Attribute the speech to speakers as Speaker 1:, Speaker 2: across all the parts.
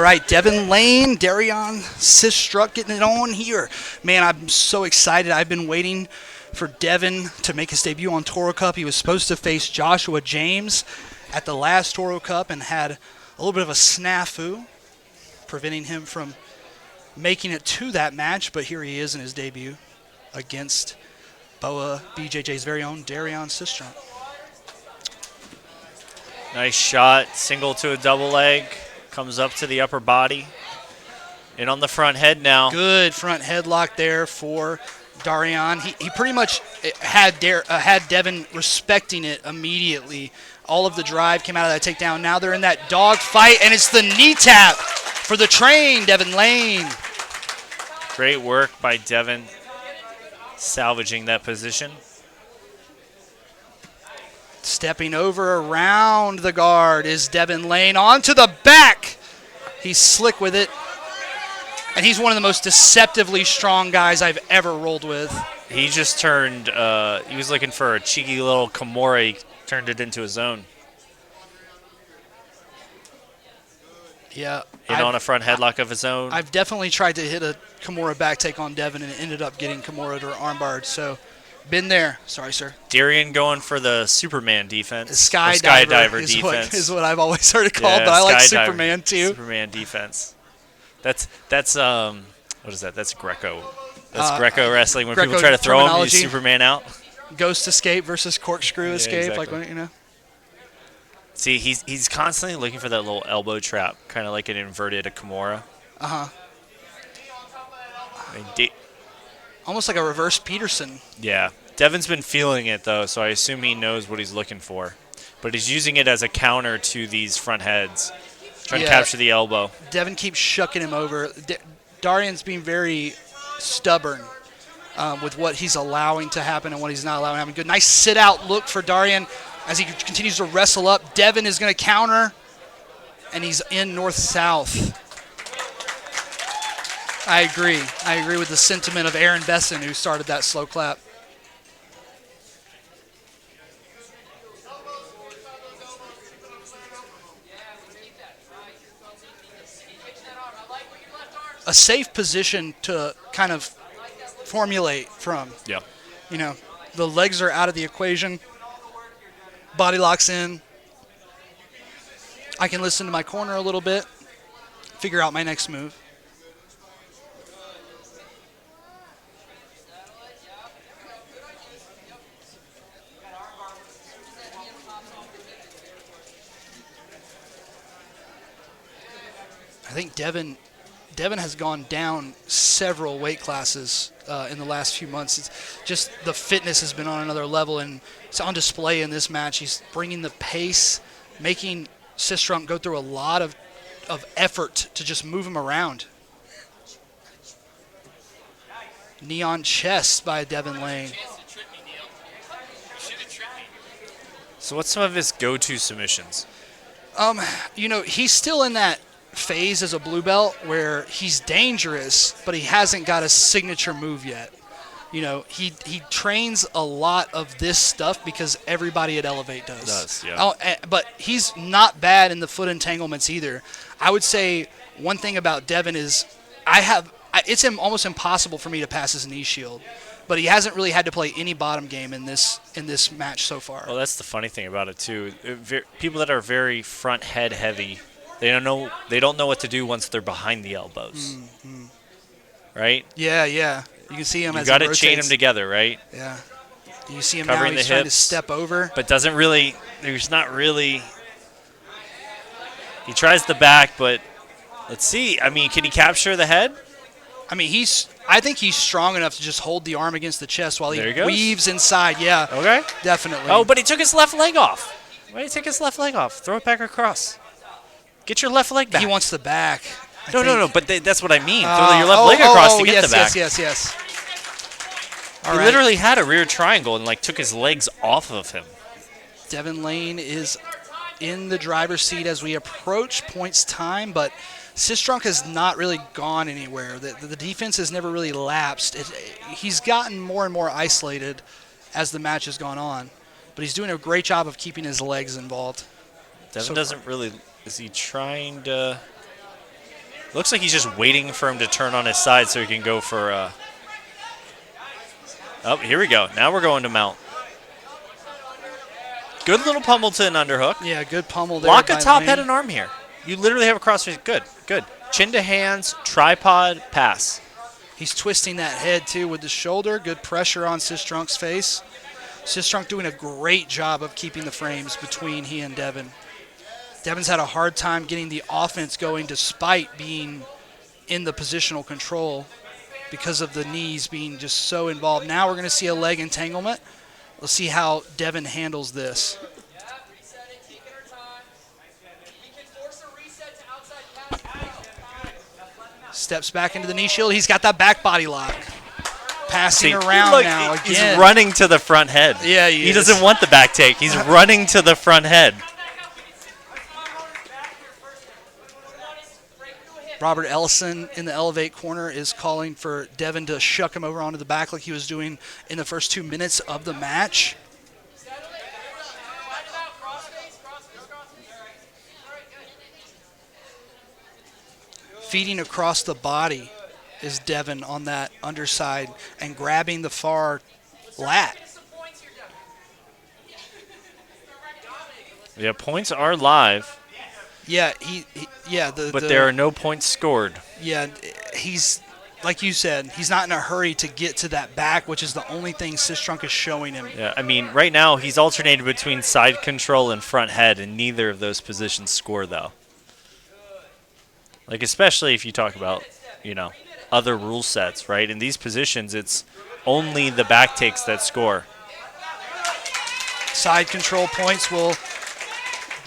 Speaker 1: right, Devin Lane, Darrion Sistrunk getting it on here. Man, I'm so excited. I've been waiting for Devin to make his debut on Toro Cup. He was supposed to face Joshua James at the last Toro Cup and had a little bit of a snafu, preventing him from making it to that match. But here he is in his debut against BOA BJJ's very own Darrion Sistrunk.
Speaker 2: Nice shot, single to a double leg, comes up to the upper body. And on the front head now.
Speaker 1: Good front headlock there for Darrion. He pretty much had Devin respecting it immediately. All of the drive came out of that takedown. Now they're in that dog fight, and it's the knee tap for the train, Devin Lane.
Speaker 2: Great work by Devin, salvaging that position.
Speaker 1: Stepping over around the guard is Devin Lane. Onto the back. He's slick with it. And he's one of the most deceptively strong guys I've ever rolled with.
Speaker 2: He just turned, he was looking for a cheeky little Kimura. He turned it into his own.
Speaker 1: Yeah.
Speaker 2: And on a front headlock of his own.
Speaker 1: I've definitely tried to hit a Kimura back take on Devin and ended up getting Kimura to armbar. So, been there. Sorry, sir.
Speaker 2: Darrion going for the Superman defense.
Speaker 1: Skydiver
Speaker 2: defense.
Speaker 1: Is what I've always heard it called, but I like Superman too.
Speaker 2: Superman defense. That's what is that? That's Greco. That's Greco wrestling when people try to throw him, use Superman out.
Speaker 1: Ghost escape versus corkscrew escape,
Speaker 2: exactly.
Speaker 1: like when, you know.
Speaker 2: See, he's constantly looking for that little elbow trap, kind of like an inverted Kimura.
Speaker 1: Almost like a reverse Peterson.
Speaker 2: Yeah. Devin's been feeling it, though, so I assume he knows what he's looking for. But he's using it as a counter to these front heads, trying to capture the elbow.
Speaker 1: Devin keeps shucking him over. Darrion's being very stubborn with what he's allowing to happen and what he's not allowing to happen. Good, nice sit-out look for Darrion as he continues to wrestle up. Devin is going to counter, and he's in north-south. I agree. I agree with the sentiment of Aaron Besson, who started that slow clap. A safe position to kind of formulate from.
Speaker 2: Yeah.
Speaker 1: You know, the legs are out of the equation. Body locks in. I can listen to my corner a little bit, figure out my next move. I think Devin has gone down several weight classes in the last few months. It's just the fitness has been on another level, and it's on display in this match. He's bringing the pace, making Sistrunk go through a lot of effort to just move him around. Neon chest by Devin Lane.
Speaker 2: So what's some of his go-to submissions?
Speaker 1: You know, he's still in that phase as a blue belt where he's dangerous, but he hasn't got a signature move yet. You know, he trains a lot of this stuff because everybody at Elevate does.
Speaker 2: Yeah.
Speaker 1: But he's not bad in the foot entanglements either. I would say one thing about Devin is it's almost impossible for me to pass his knee shield, but he hasn't really had to play any bottom game in this match so far.
Speaker 2: Well, that's the funny thing about it too. People that are very front head heavy, they don't know what to do once they're behind the elbows.
Speaker 1: Mm-hmm.
Speaker 2: Right?
Speaker 1: Yeah. You can see him as he rotates.
Speaker 2: You got to chain them together, right?
Speaker 1: Yeah. You see him
Speaker 2: covering
Speaker 1: now, he's
Speaker 2: the
Speaker 1: trying
Speaker 2: hips,
Speaker 1: to step over.
Speaker 2: But there's not really. He tries the back, but let's see. I mean, can he capture the head?
Speaker 1: I mean, I think he's strong enough to just hold the arm against the chest while he weaves inside. Yeah.
Speaker 2: Okay.
Speaker 1: Definitely.
Speaker 2: Oh, but he took his left leg off. Why did he take his left leg off? Throw it back across. Get your left leg back.
Speaker 1: He wants the back.
Speaker 2: No, but that's what I mean. Throw your left leg across to get the back.
Speaker 1: Yes.
Speaker 2: He literally had a rear triangle and took his legs off of him.
Speaker 1: Devin Lane is in the driver's seat as we approach points time, but Sistrunk has not really gone anywhere. The defense has never really lapsed. He's gotten more and more isolated as the match has gone on, but he's doing a great job of keeping his legs involved.
Speaker 2: Devin doesn't really. Is he trying to? Looks like he's just waiting for him to turn on his side so he can go for. Oh, here we go. Now we're going to mount. Good little pummel to an underhook.
Speaker 1: Yeah, good pummel there.
Speaker 2: Lock a top,
Speaker 1: Lane.
Speaker 2: head, and arm here. You literally have a crossface. Good, good. Chin to hands, tripod, pass.
Speaker 1: He's twisting that head, too, with the shoulder. Good pressure on Sistrunk's face. Sistrunk doing a great job of keeping the frames between he and Devin. Devin's had a hard time getting the offense going despite being in the positional control because of the knees being just so involved. Now we're going to see a leg entanglement. Let's see how Devin handles this. Steps back into the knee shield. He's got that back body lock. Passing around now again.
Speaker 2: He's running to the front head.
Speaker 1: Yeah, he is.
Speaker 2: Doesn't want the back take. He's running to the front head.
Speaker 1: Robert Ellison in the elevate corner is calling for Devin to shuck him over onto the back like he was doing in the first 2 minutes of the match. Feeding across the body is Devin on that underside and grabbing the far lat.
Speaker 2: Yeah, points are live.
Speaker 1: Yeah,
Speaker 2: but there are no points scored.
Speaker 1: Yeah, he's, like you said, he's not in a hurry to get to that back, which is the only thing Sistrunk is showing him.
Speaker 2: Yeah, I mean, right now he's alternated between side control and front head, and neither of those positions score, though. Like, especially if you talk about, other rule sets, right? In these positions, it's only the back takes that score.
Speaker 1: Side control points will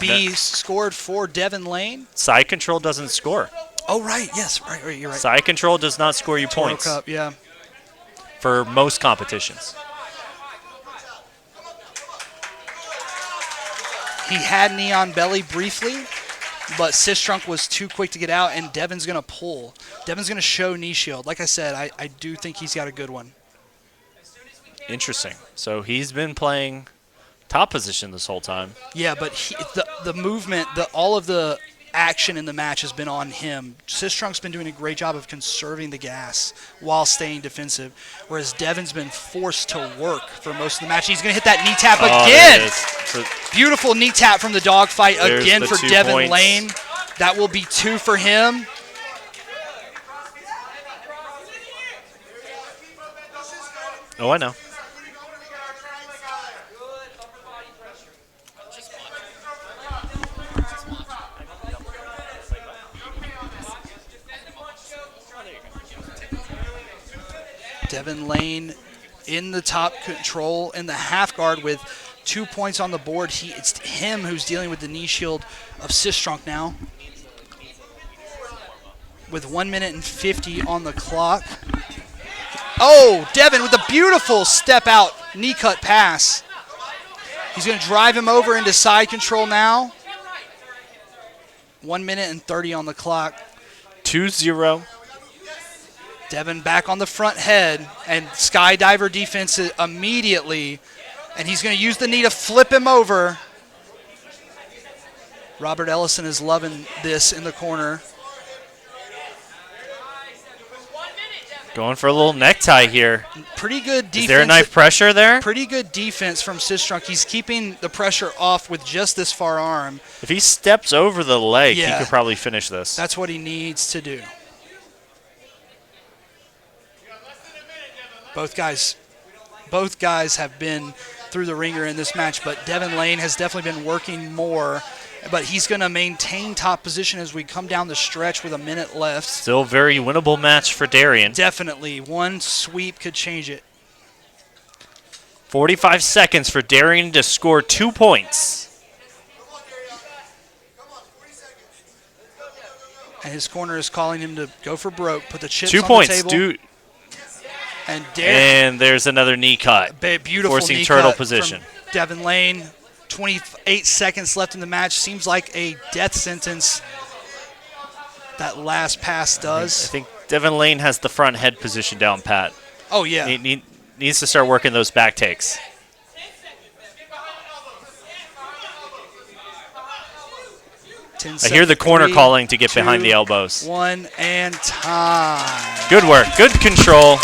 Speaker 1: be scored for Devin Lane.
Speaker 2: Side control doesn't score.
Speaker 1: Oh, right. Yes, right. You're right.
Speaker 2: Side control does not score you
Speaker 1: Toro
Speaker 2: points.
Speaker 1: Cup, yeah.
Speaker 2: For most competitions.
Speaker 1: He had knee on belly briefly, but Sistrunk was too quick to get out, and Devin's going to pull. Devin's going to show knee shield. Like I said, I do think he's got a good one.
Speaker 2: Interesting. So he's been playing top position this whole time.
Speaker 1: Yeah, but the movement, all of the action in the match has been on him. Sistrunk's been doing a great job of conserving the gas while staying defensive, whereas Devin's been forced to work for most of the match. He's going to hit that knee tap again. Beautiful knee tap from the dogfight again for Devin Lane. That will be 2 for him.
Speaker 2: Oh, I know.
Speaker 1: Devin Lane in the top control in the half guard with 2 points on the board. It's him who's dealing with the knee shield of Sistrunk now. With 1 minute and 50 on the clock. Oh, Devin with a beautiful step out knee cut pass. He's going to drive him over into side control now. 1 minute and 30 on the clock.
Speaker 2: 2-0.
Speaker 1: Devin back on the front head, and skydiver defense immediately, and he's going to use the knee to flip him over. Robert Ellison is loving this in the corner.
Speaker 2: Going for a little necktie here.
Speaker 1: Pretty good defense.
Speaker 2: Is there a knife pressure there?
Speaker 1: Pretty good defense from Sistrunk. He's keeping the pressure off with just this far arm.
Speaker 2: If he steps over the leg, he could probably finish this.
Speaker 1: That's what he needs to do. Both guys have been through the ringer in this match, but Devin Lane has definitely been working more. But he's going to maintain top position as we come down the stretch with a minute left.
Speaker 2: Still a very winnable match for Darrion.
Speaker 1: Definitely. One sweep could change it.
Speaker 2: 45 seconds for Darrion to score 2 points.
Speaker 1: And his corner is calling him to go for broke, put the chips
Speaker 2: 2
Speaker 1: on
Speaker 2: points,
Speaker 1: the table.
Speaker 2: dude.
Speaker 1: And
Speaker 2: there's another knee cut.
Speaker 1: Beautiful
Speaker 2: forcing
Speaker 1: knee
Speaker 2: turtle
Speaker 1: cut
Speaker 2: position.
Speaker 1: From Devin Lane. 28 seconds left in the match. Seems like a death sentence. That last pass does.
Speaker 2: I think Devin Lane has the front head position down pat.
Speaker 1: Oh, yeah.
Speaker 2: He needs to start working those back takes.
Speaker 1: 10
Speaker 2: I hear the corner
Speaker 1: 3,
Speaker 2: calling to get
Speaker 1: 2,
Speaker 2: behind the elbows.
Speaker 1: 1, and time.
Speaker 2: Good work. Good control.